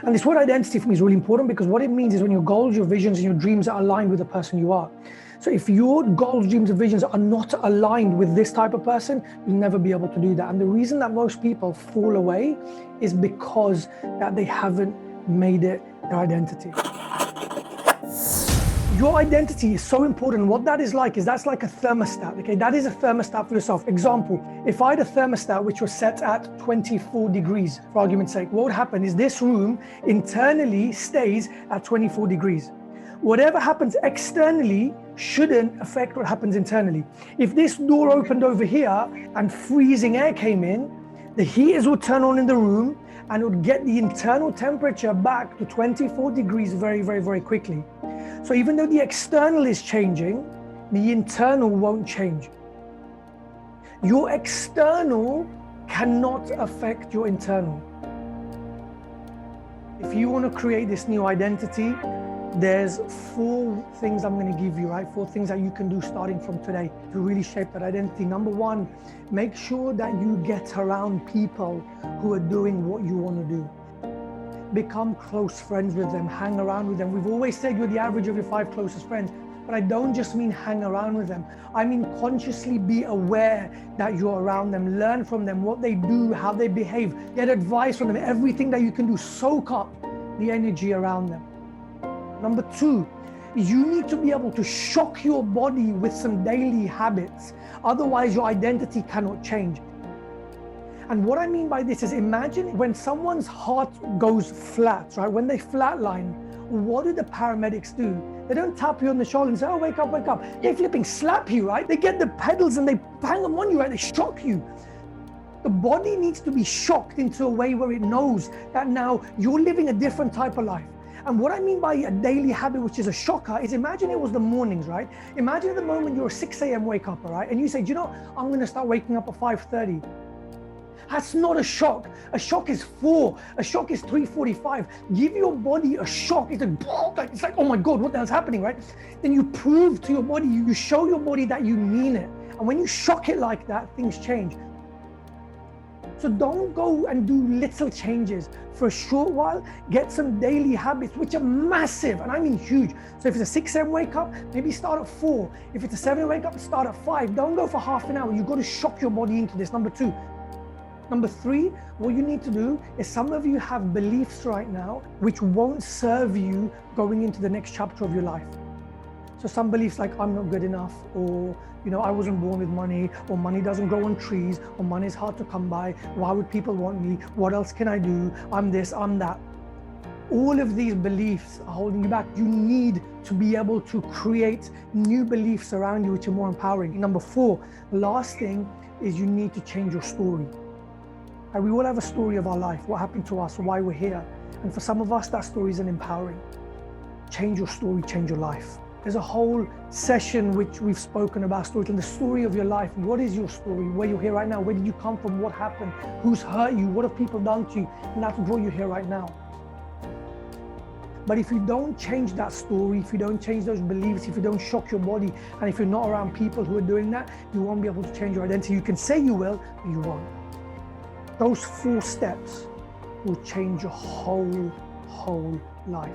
And this word identity for me is really important, because what it means is when your goals, your visions, and your dreams are aligned with the person you are. So if your goals, dreams, and visions are not aligned with this type of person, you'll never be able to do that. And the reason that most people fall away is because that they haven't made it their identity. Your identity is so important. What that is like is that's like a thermostat, okay? That is a thermostat for yourself. Example, if I had a thermostat which was set at 24 degrees, for argument's sake, what would happen is this room internally stays at 24 degrees. Whatever happens externally shouldn't affect what happens internally. If this door opened over here and freezing air came in, the heaters would turn on in the room and it would get the internal temperature back to 24 degrees very, very, very quickly. So even though the external is changing, the internal won't change. Your external cannot affect your internal. If you want to create this new identity, there's 4 things I'm going to give you, right? 4 things that you can do starting from today to really shape that identity. Number 1, make sure that you get around people who are doing what you want to do. Become close friends with them, hang around with them. We've always said you're the average of your 5 closest friends, but I don't just mean hang around with them. I mean consciously be aware that you're around them, learn from them, what they do, how they behave, get advice from them, everything that you can do, soak up the energy around them. Number 2, you need to be able to shock your body with some daily habits. Otherwise, your identity cannot change. And what I mean by this is, imagine when someone's heart goes flat, right? When they flatline, what do the paramedics do? They don't tap you on the shoulder and say, oh, wake up, wake up. They flipping slap you, right? They get the pedals and they bang them on you, right? They shock you. The body needs to be shocked into a way where it knows that now you're living a different type of life. And what I mean by a daily habit, which is a shocker, is imagine it was the mornings, right? Imagine at the moment you're a 6 a.m. wake up, right? And you say, do you know, I'm going to start waking up at 5:30. That's not a shock. A shock is 4. A shock is 3:45. Give your body a shock. It's like, oh my God, what the hell's happening, right? Then you prove to your body, you show your body that you mean it. And when you shock it like that, things change. So don't go and do little changes. For a short while, get some daily habits, which are massive, and I mean huge. So if it's a 6 a.m. wake up, maybe start at 4. If it's a 7 a.m. wake up, start at 5. Don't go for half an hour. You've got to shock your body into this. Number 2. Number 3, what you need to do is, some of you have beliefs right now which won't serve you going into the next chapter of your life. So some beliefs like, I'm not good enough, or I wasn't born with money, or money doesn't grow on trees, or money is hard to come by. Why would people want me? What else can I do? I'm this, I'm that. All of these beliefs are holding you back. You need to be able to create new beliefs around you which are more empowering. Number 4, the last thing is you need to change your story. And we all have a story of our life, what happened to us, why we're here. And for some of us, that story isn't empowering. Change your story, change your life. There's a whole session which we've spoken about storytelling, the story of your life. What is your story? Where you're here right now? Where did you come from? What happened? Who's hurt you? What have people done to you? And that's what brought you here right now. But if you don't change that story, if you don't change those beliefs, if you don't shock your body, and if you're not around people who are doing that, you won't be able to change your identity. You can say you will, but you won't. Those 4 steps will change your whole life.